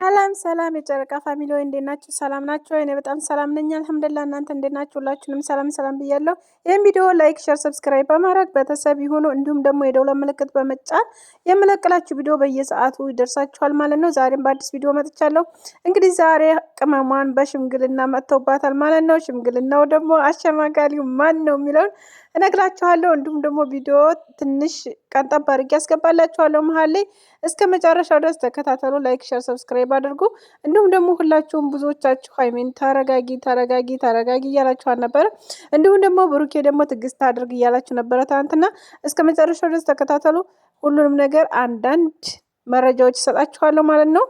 ሰላም ሰላም የጨረቃ ፋሚሊ ወይ እንዴት ናችሁ? ሰላም ናችሁ? እኔ በጣም ሰላም ነኝ አልሐምዱሊላህ። እናንተ እንዴት ናችሁ? ሁላችሁንም ሰላም ሰላም ብያለሁ። ይሄን ቪዲዮ ላይክ፣ ሼር፣ ሰብስክራይብ በማድረግ ቤተሰብ ይሁኑ። እንዲሁም ደግሞ የደወል ምልክት በመጫን የምለቅላችሁ ቪዲዮ በየሰዓቱ ይደርሳችኋል ማለት ነው። ዛሬም በአዲስ ቪዲዮ መጥቻለሁ። እንግዲህ ዛሬ ቅመሟን በሽምግልና መጥተውባታል ማለት ነው። ሽምግልናው ደግሞ አሸማጋሊው ማን ነው የሚለውን እነግራችኋለሁ። እንዲሁም ደግሞ ቪዲዮ ትንሽ ቀንጠብ አድርጌ ያስገባላችኋለሁ መሀል ላይ እስከ መጨረሻው ድረስ ተከታተሉ። ላይክ፣ ሼር፣ ሰብስክራይብ አድርጉ። እንዲሁም ደግሞ ሁላችሁም ብዙዎቻችሁ ሃይሚን ተረጋጊ ተረጋጊ ተረጋጊ እያላችኋል ነበረ። እንዲሁም ደግሞ ብሩኬ ደግሞ ትዕግስት አድርግ እያላችሁ ነበረ ትናንትና። እስከ መጨረሻው ድረስ ተከታተሉ። ሁሉንም ነገር አንዳንድ መረጃዎች ይሰጣችኋለሁ ማለት ነው።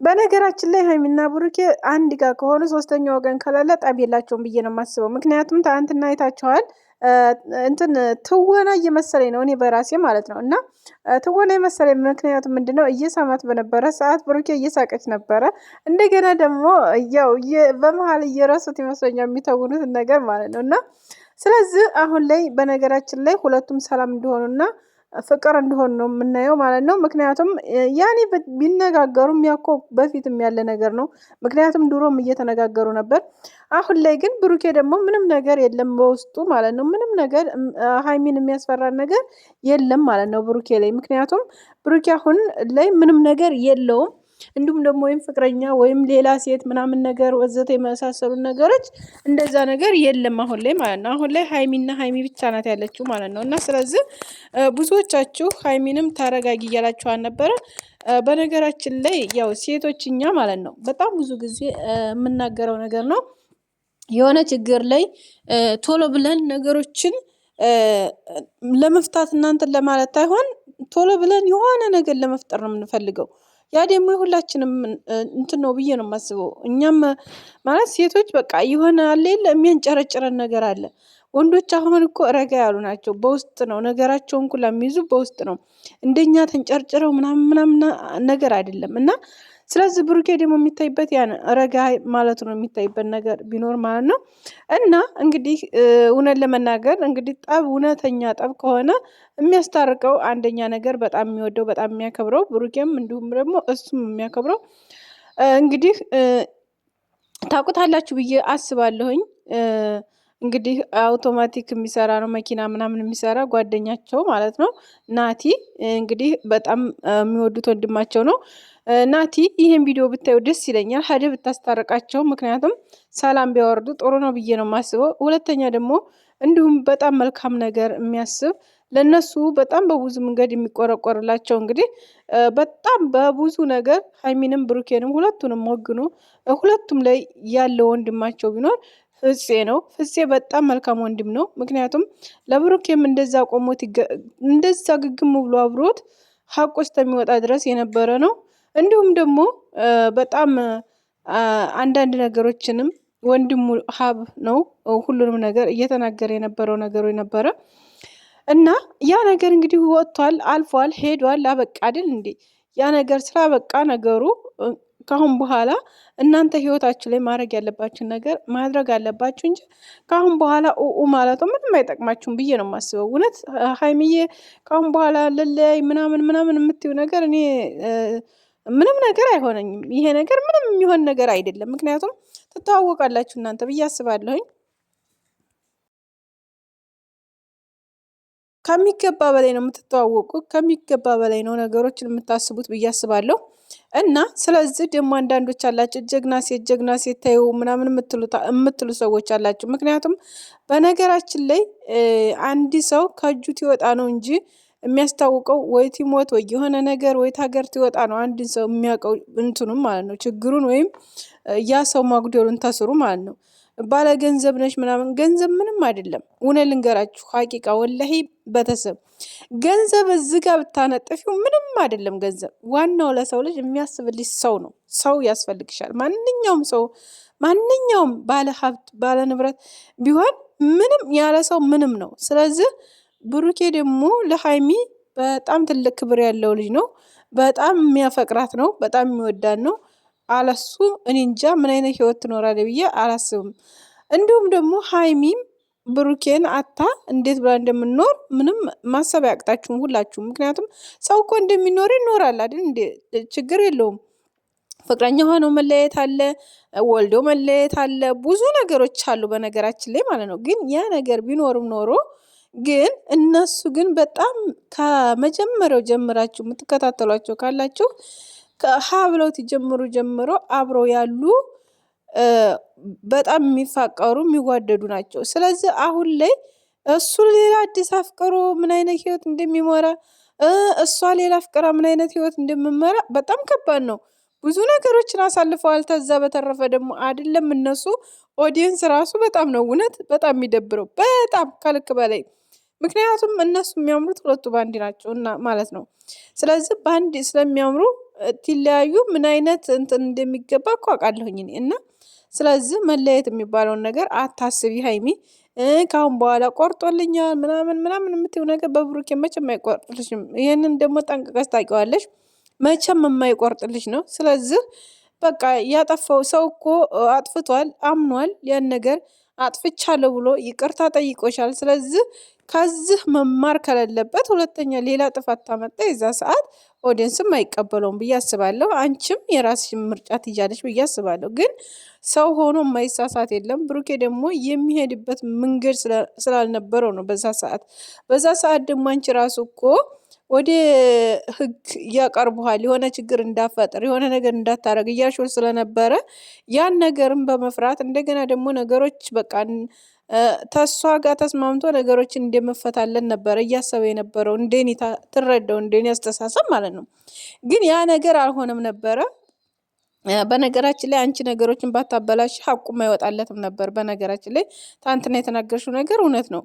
በነገራችን ላይ ሃይሚና ብሩኬ አንድ ጋር ከሆኑ ሶስተኛ ወገን ከሌለ ጠብ የላቸውም ብዬ ነው የማስበው። ምክንያቱም ትናንትና አይታችኋል። እንትን ትወና እየመሰለኝ ነው እኔ በራሴ ማለት ነው። እና ትወና የመሰለኝ ምክንያቱም ምንድነው እየሳማት በነበረ ሰዓት ብሩኬ እየሳቀች ነበረ። እንደገና ደግሞ ያው በመሀል እየረሱት ይመስለኛል የሚተውኑትን ነገር ማለት ነው። እና ስለዚህ አሁን ላይ በነገራችን ላይ ሁለቱም ሰላም እንደሆኑና ፍቅር እንደሆነ ነው የምናየው ማለት ነው። ምክንያቱም ያኔ ቢነጋገሩም ያኮ በፊትም ያለ ነገር ነው። ምክንያቱም ድሮም እየተነጋገሩ ነበር። አሁን ላይ ግን ብሩኬ ደግሞ ምንም ነገር የለም በውስጡ ማለት ነው። ምንም ነገር ሃይሚን የሚያስፈራን ነገር የለም ማለት ነው ብሩኬ ላይ። ምክንያቱም ብሩኬ አሁን ላይ ምንም ነገር የለውም። እንዲሁም ደግሞ ወይም ፍቅረኛ ወይም ሌላ ሴት ምናምን ነገር ወዘተ የመሳሰሉ ነገሮች እንደዛ ነገር የለም አሁን ላይ ማለት ነው። አሁን ላይ ሃይሚና ሃይሚ ብቻ ናት ያለችው ማለት ነው። እና ስለዚህ ብዙዎቻችሁ ሃይሚንም ታረጋጊ እያላችኋል ነበረ። በነገራችን ላይ ያው ሴቶችኛ ማለት ነው በጣም ብዙ ጊዜ የምናገረው ነገር ነው። የሆነ ችግር ላይ ቶሎ ብለን ነገሮችን ለመፍታት እናንተን ለማለት አይሆን ቶሎ ብለን የሆነ ነገር ለመፍጠር ነው የምንፈልገው። ያ ደግሞ የሁላችንም እንትን ነው ብዬ ነው የማስበው። እኛም ማለት ሴቶች በቃ የሆነ አለ የለ የሚያንጨረጭረን ነገር አለ። ወንዶች አሁን እኮ ረጋ ያሉ ናቸው። በውስጥ ነው ነገራቸውን ሁላ የሚይዙ በውስጥ ነው። እንደኛ ተንጨርጭረው ምናምን ነገር አይደለም። እና ስለዚህ ብሩኬ ደግሞ የሚታይበት ያን ረጋ ማለቱ ነው የሚታይበት ነገር ቢኖር ማለት ነው። እና እንግዲህ እውነት ለመናገር እንግዲህ ጠብ እውነተኛ ጠብ ከሆነ የሚያስታርቀው አንደኛ ነገር በጣም የሚወደው በጣም የሚያከብረው ብሩኬም እንዲሁም ደግሞ እሱም የሚያከብረው እንግዲህ ታውቁታላችሁ ብዬ አስባለሁኝ። እንግዲህ አውቶማቲክ የሚሰራ ነው መኪና ምናምን የሚሰራ ጓደኛቸው ማለት ነው። ናቲ እንግዲህ በጣም የሚወዱት ወንድማቸው ነው። ናቲ ይሄን ቪዲዮ ብታዩ ደስ ይለኛል። ሀደ ብታስታርቃቸው፣ ምክንያቱም ሰላም ቢያወርዱ ጥሩ ነው ብዬ ነው የማስበው። ሁለተኛ ደግሞ እንዲሁም በጣም መልካም ነገር የሚያስብ ለነሱ በጣም በብዙ መንገድ የሚቆረቆርላቸው እንግዲህ በጣም በብዙ ነገር ሃይሚንም ብሩኬንም ሁለቱንም ወግኖ ሁለቱም ላይ ያለው ወንድማቸው ቢኖር ፍፄ ነው። ፍፄ በጣም መልካም ወንድም ነው። ምክንያቱም ለብሩኬም እንደዛ ቆሞት እንደዛ ግግም ብሎ አብሮት ሀቅ ውስጥ የሚወጣ ድረስ የነበረ ነው። እንዲሁም ደግሞ በጣም አንዳንድ ነገሮችንም ወንድሙ ሀብ ነው ሁሉንም ነገር እየተናገረ የነበረው ነገሩ የነበረ እና ያ ነገር እንግዲህ ወጥቷል፣ አልፏል፣ ሄዷል። አበቃ አይደል እንዴ? ያ ነገር ስላበቃ ነገሩ ካሁን በኋላ እናንተ ህይወታችሁ ላይ ማድረግ ያለባችሁን ነገር ማድረግ አለባችሁ እንጂ ካሁን በኋላ ማለቱ ምንም አይጠቅማችሁም ብዬ ነው የማስበው። እውነት ሃይሚዬ ካሁን በኋላ ለለያይ ምናምን የምትይው ነገር እኔ ምንም ነገር አይሆነኝም። ይሄ ነገር ምንም የሚሆን ነገር አይደለም። ምክንያቱም ትተዋወቃላችሁ እናንተ ብዬ አስባለሁኝ። ከሚገባ በላይ ነው የምትተዋወቁ፣ ከሚገባ በላይ ነው ነገሮችን የምታስቡት ብዬ አስባለሁ። እና ስለዚህ ደግሞ አንዳንዶች አላችሁ ጀግና ሴት ታዩ ምናምን የምትሉ ሰዎች አላችሁ። ምክንያቱም በነገራችን ላይ አንድ ሰው ከእጁ ትወጣ ነው እንጂ የሚያስታውቀው ወይ ቲሞት ወይ የሆነ ነገር ወይ ታገር ትወጣ ነው አንድን ሰው የሚያውቀው እንትኑም ማለት ነው ችግሩን ወይም ያ ሰው ማጉደሉን ተስሩ ማለት ነው። ባለ ገንዘብ ነሽ ምናምን ገንዘብ ምንም አይደለም። እውነት ልንገራችሁ ሀቂቃ ወላሂ በተሰብ ገንዘብ እዚህ ጋር ብታነጥፊው ምንም አይደለም። ገንዘብ ዋናው ለሰው ልጅ የሚያስብልሽ ሰው ነው። ሰው ያስፈልግሻል። ማንኛውም ሰው ማንኛውም ባለ ሀብት ባለ ንብረት ቢሆን ምንም ያለ ሰው ምንም ነው። ስለዚህ ብሩኬ ደግሞ ለሃይሚ በጣም ትልቅ ክብር ያለው ልጅ ነው። በጣም የሚያፈቅራት ነው። በጣም የሚወዳት ነው። አለሱ እኔ እንጃ ምን አይነት ህይወት ትኖራለች ብዬ አላስብም። እንዲሁም ደግሞ ሃይሚም ብሩኬን አታ እንዴት ብላ እንደምንኖር ምንም ማሰብ ያቅጣችሁም ሁላችሁም። ምክንያቱም ሰው እኮ እንደሚኖር ይኖራል አይደል እንዴ? ችግር የለውም። ፍቅረኛ ሆነው መለያየት አለ፣ ወልዶ መለያየት አለ፣ ብዙ ነገሮች አሉ በነገራችን ላይ ማለት ነው። ግን ያ ነገር ቢኖርም ኖሮ ግን እነሱ ግን በጣም ከመጀመሪያው ጀምራችሁ የምትከታተሏቸው ካላችሁ ከሀ ብለው ጀምሮ ጀምሮ አብረው ያሉ በጣም የሚፋቀሩ የሚዋደዱ ናቸው። ስለዚህ አሁን ላይ እሱ ሌላ አዲስ አፍቅሮ ምን አይነት ህይወት እንደሚመራ እሷ ሌላ አፍቅራ ምን አይነት ህይወት እንደምመራ በጣም ከባድ ነው። ብዙ ነገሮችን አሳልፈዋል። ከዛ በተረፈ ደግሞ አይደለም እነሱ ኦዲየንስ ራሱ በጣም ነው እውነት በጣም የሚደብረው በጣም ከልክ በላይ። ምክንያቱም እነሱ የሚያምሩት ሁለቱ ባንድ ናቸው እና ማለት ነው። ስለዚህ ባንድ ስለሚያምሩ ትለያዩ ምን አይነት እንትን እንደሚገባ እኮ አውቃለሁኝ እኔ እና ስለዚህ መለያየት የሚባለውን ነገር አታስቢ ሀይሚ። ካሁን በኋላ ቆርጦልኛል ምናምን ምናምን የምትይው ነገር በብሩኬ መቼም አይቆርጥልሽም። ይህንን ደግሞ ጠንቅቀሽ ታውቂዋለሽ። መቼም የማይቆርጥልሽ ነው። ስለዚህ በቃ ያጠፋው ሰው እኮ አጥፍቷል፣ አምኗል። ያን ነገር አጥፍቻለሁ ብሎ ይቅርታ ጠይቆሻል። ስለዚህ ከዚህ መማር ከሌለበት ሁለተኛ ሌላ ጥፋት ታመጣ የዛ ሰዓት ኦዲየንስም አይቀበለውም ብዬ አስባለሁ። አንቺም የራስሽን ምርጫ ትይዣለሽ ብዬ አስባለሁ። ግን ሰው ሆኖ የማይሳሳት የለም። ብሩኬ ደግሞ የሚሄድበት መንገድ ስላልነበረው ነው በዛ ሰዓት ደግሞ አንቺ ራሱ እኮ ወደ ህግ ያቀርቡሃል የሆነ ችግር እንዳፈጥር የሆነ ነገር እንዳታረግ እያልሽው ስለነበረ ያን ነገርም በመፍራት እንደገና ደግሞ ነገሮች በቃ ተሷ ጋር ተስማምቶ ነገሮችን እንደመፈታለን ነበረ እያሰበ የነበረው እንደኔ ትረዳው እንደኔ አስተሳሰብ ማለት ነው። ግን ያ ነገር አልሆነም ነበረ። በነገራችን ላይ አንቺ ነገሮችን ባታበላሽ ሀቁም አይወጣለትም ነበር። በነገራችን ላይ ትናንትና የተናገርሽው ነገር እውነት ነው።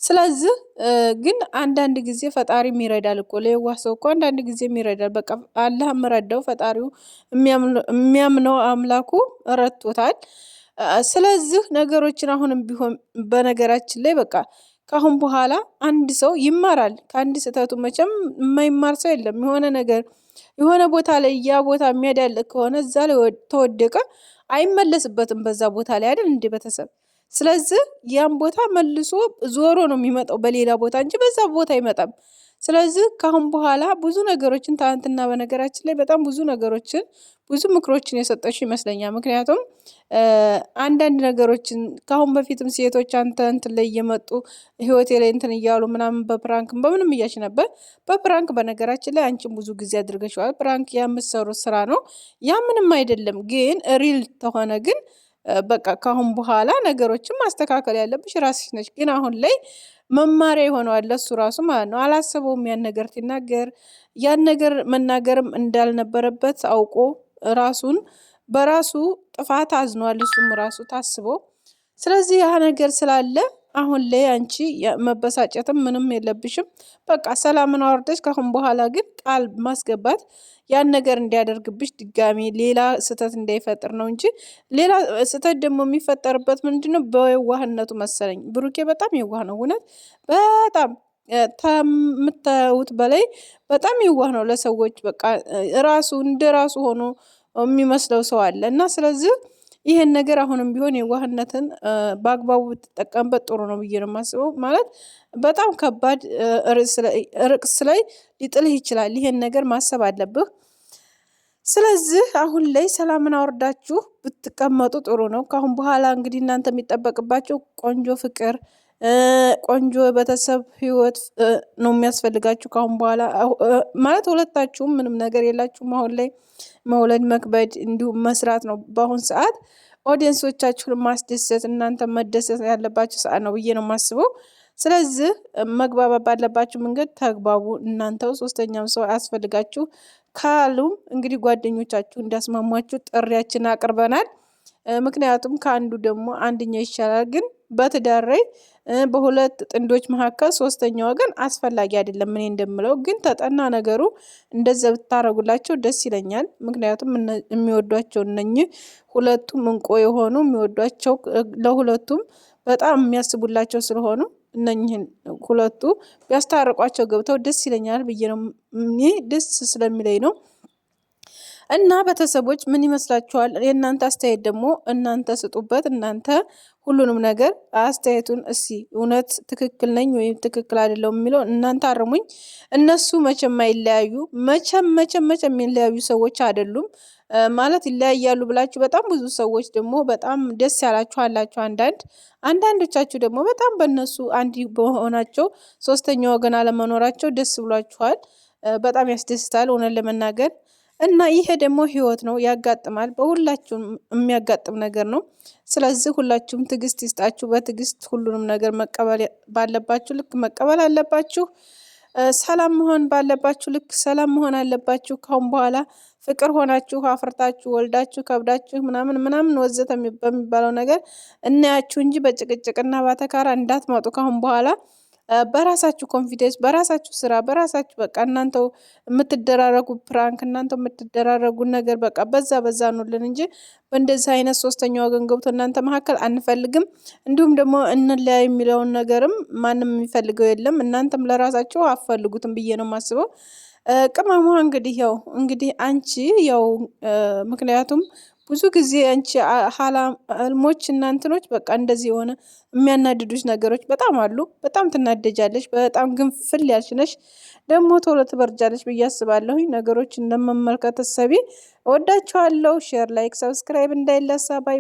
ስለዚህ ግን አንዳንድ ጊዜ ፈጣሪም ይረዳል እኮ ለየዋህ ሰው እኮ አንዳንድ ጊዜም ይረዳል። በቃ አላህ ረዳው፣ ፈጣሪው የሚያምነው አምላኩ ረድቶታል። ስለዚህ ነገሮችን አሁንም ቢሆን በነገራችን ላይ በቃ ከአሁን በኋላ አንድ ሰው ይማራል ከአንድ ስህተቱ። መቼም የማይማር ሰው የለም። የሆነ ነገር የሆነ ቦታ ላይ ያ ቦታ የሚያዳልቅ ከሆነ እዛ ላይ ተወደቀ አይመለስበትም በዛ ቦታ ላይ አይደል እንደ ቤተሰብ። ስለዚህ ያን ቦታ መልሶ ዞሮ ነው የሚመጣው በሌላ ቦታ እንጂ በዛ ቦታ አይመጣም። ስለዚህ ካሁን በኋላ ብዙ ነገሮችን ትናንትና በነገራችን ላይ በጣም ብዙ ነገሮችን ብዙ ምክሮችን የሰጠሽ ይመስለኛል። ምክንያቱም አንዳንድ ነገሮችን ካሁን በፊትም ሴቶች አንተ እንትን ላይ እየመጡ ህይወቴ ላይ እንትን እያሉ ምናምን በፕራንክም በምንም እያልሽ ነበር። በፕራንክ በነገራችን ላይ አንቺም ብዙ ጊዜ አድርገሽዋል። ፕራንክ የምትሰሩት ስራ ነው፣ ያ ምንም አይደለም። ግን ሪል ተሆነ ግን በቃ ካሁን በኋላ ነገሮችን ማስተካከል ያለብሽ ራስሽ ነች። ግን አሁን ላይ መማሪያ ይሆነዋል ለሱ ራሱ ማለት ነው። አላሰበውም ያን ነገር ሲናገር ያን ነገር መናገርም እንዳልነበረበት አውቆ ራሱን በራሱ ጥፋት አዝኗል እሱም ራሱ ታስቦ። ስለዚህ ያ ነገር ስላለ አሁን ላይ አንቺ መበሳጨትም ምንም የለብሽም። በቃ ሰላምን አወርደሽ ካሁን በኋላ ግን ቃል ማስገባት ያን ነገር እንዲያደርግብሽ ድጋሚ ሌላ ስህተት እንዳይፈጥር ነው እንጂ ሌላ ስህተት ደግሞ የሚፈጠርበት ምንድነው? በየዋህነቱ መሰለኝ። ብሩኬ በጣም የዋህ ነው እውነት በጣም ከምታዩት በላይ በጣም የዋህ ነው ለሰዎች። በቃ ራሱ እንደ ራሱ ሆኖ የሚመስለው ሰው አለ እና ስለዚህ ይሄን ነገር አሁንም ቢሆን የዋህነትን በአግባቡ ብትጠቀምበት ጥሩ ነው ብዬ ነው የማስበው። ማለት በጣም ከባድ ርዕስ ላይ ሊጥልህ ይችላል። ይሄን ነገር ማሰብ አለብህ። ስለዚህ አሁን ላይ ሰላምን አወርዳችሁ ብትቀመጡ ጥሩ ነው። ከአሁን በኋላ እንግዲህ እናንተ የሚጠበቅባቸው ቆንጆ ፍቅር፣ ቆንጆ ቤተሰብ ህይወት ነው የሚያስፈልጋችሁ ከአሁን በኋላ። ማለት ሁለታችሁም ምንም ነገር የላችሁም አሁን ላይ መውለድ መክበድ እንዲሁም መስራት ነው በአሁን ሰዓት። ኦዲየንሶቻችሁን ማስደሰት እናንተ መደሰት ያለባችሁ ሰዓት ነው ብዬ ነው የማስበው። ስለዚህ መግባባት ባለባችሁ መንገድ ተግባቡ። እናንተው ሶስተኛም ሰው አያስፈልጋችሁ። ካሉም እንግዲህ ጓደኞቻችሁ እንዲያስማሟችሁ ጥሪያችን አቅርበናል። ምክንያቱም ከአንዱ ደግሞ አንደኛው ይሻላል። ግን በትዳር ላይ በሁለት ጥንዶች መካከል ሶስተኛ ወገን አስፈላጊ አይደለም። እኔ እንደምለው ግን ተጠና ነገሩ እንደዛ ብታረጉላቸው ደስ ይለኛል። ምክንያቱም የሚወዷቸው እነኚህ ሁለቱም እንቁ የሆኑ የሚወዷቸው ለሁለቱም በጣም የሚያስቡላቸው ስለሆኑ እነኚህን ሁለቱ ቢያስታርቋቸው ገብተው ደስ ይለኛል ብዬ ነው እኔ ደስ ስለሚለኝ ነው። እና ቤተሰቦች ምን ይመስላችኋል? የእናንተ አስተያየት ደግሞ እናንተ ስጡበት። እናንተ ሁሉንም ነገር አስተያየቱን እስኪ እውነት ትክክል ነኝ ወይም ትክክል አይደለሁም የሚለው እናንተ አርሙኝ። እነሱ መቼም አይለያዩ፣ መቼም የሚለያዩ ሰዎች አይደሉም። ማለት ይለያያሉ ብላችሁ በጣም ብዙ ሰዎች ደግሞ በጣም ደስ ያላችሁ አላችሁ። አንዳንዶቻችሁ ደግሞ በጣም በእነሱ አንድ በሆናቸው ሶስተኛ ወገን አለመኖራቸው ደስ ብሏችኋል። በጣም ያስደስታል እውነት ለመናገር እና ይሄ ደግሞ ህይወት ነው፣ ያጋጥማል። በሁላችሁም የሚያጋጥም ነገር ነው። ስለዚህ ሁላችሁም ትዕግስት ይስጣችሁ። በትዕግስት ሁሉንም ነገር መቀበል ባለባችሁ ልክ መቀበል አለባችሁ። ሰላም መሆን ባለባችሁ ልክ ሰላም መሆን አለባችሁ። ካሁን በኋላ ፍቅር ሆናችሁ አፍርታችሁ ወልዳችሁ ከብዳችሁ ምናምን ወዘተ በሚባለው ነገር እናያችሁ እንጂ በጭቅጭቅና ባተካራ እንዳትመጡ ካሁን በኋላ በራሳችሁ ኮንፊደንስ፣ በራሳችሁ ስራ፣ በራሳችሁ በቃ እናንተው የምትደራረጉ ፕራንክ፣ እናንተው የምትደራረጉ ነገር በቃ በዛ ኑልን እንጂ በእንደዚህ አይነት ሶስተኛ ወገን ገብቶ እናንተ መካከል አንፈልግም። እንዲሁም ደግሞ እንለያይ የሚለውን ነገርም ማንም የሚፈልገው የለም። እናንተም ለራሳችሁ አፈልጉትም ብዬ ነው የማስበው። ቅመሟ እንግዲህ አንቺ ምክንያቱም ብዙ ጊዜ አንቺ ህልሞች እና እንትኖች በቃ እንደዚህ የሆነ የሚያናድዱሽ ነገሮች በጣም አሉ። በጣም ትናደጃለሽ። በጣም ግንፍል ያልሽ ነሽ። ደግሞ ቶሎ ትበርጃለሽ ብዬ አስባለሁኝ። ነገሮች እንደመመልከት ሰቢ እወዳችኋለሁ። ሼር፣ ላይክ፣ ሰብስክራይብ እንዳይለሳ። ባይ